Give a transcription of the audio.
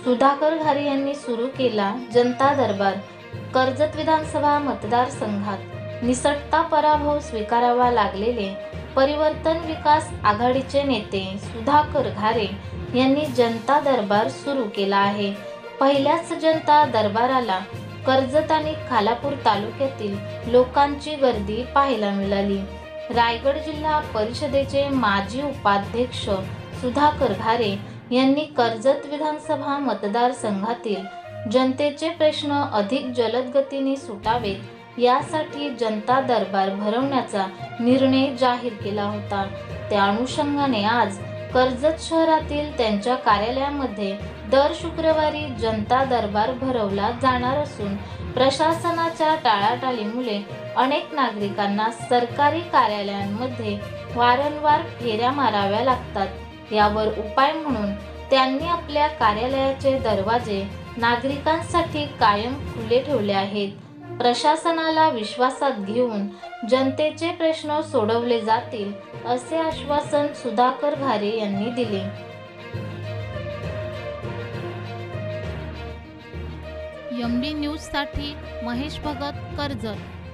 सुधाकर घारे यांनी सुरू केला जनता दरबार। कर्जत विधानसभा मतदारसंघात निसटता पराभव स्वीकारावा लागलेले परिवर्तन विकास आघाडीचे नेते सुधाकर घारे यांनी जनता दरबार सुरू केला आहे। पहिल्याच जनता दरबाराला कर्जत आणि खालापूर तालुक्यातील लोकांची गर्दी पाहायला मिळाली। रायगड जिल्हा परिषदेचे माजी उपाध्यक्ष सुधाकर घारे यांनी कर्जत विधानसभा मतदारसंघातील जनतेचे प्रश्न अधिक जलद गतीने सुटावेत यासाठी जनता दरबार भरवण्याचा निर्णय जाहीर केला होता। त्या अनुषंगाने आज कर्जत शहरातील त्यांच्या कार्यालयामध्ये दर शुक्रवारी जनता दरबार भरवला जाणार असून प्रशासनाच्या टाळाटाळीमुळे अनेक नागरिकांना सरकारी कार्यालयांमध्ये वारंवार फेऱ्या माराव्या लागतात। यावर उपाय म्हणून त्यांनी आपल्या कार्यालयाचे दरवाजे नागरिकांसाठी कायम खुले ठेवले आहेत। प्रशासनाला विश्वासात घेऊन जनतेचे प्रश्न सोडवले जातील असे आश्वासन सुधाकर घारे यांनी दिले। MD न्यूज साठी महेश भगत, कर्जत।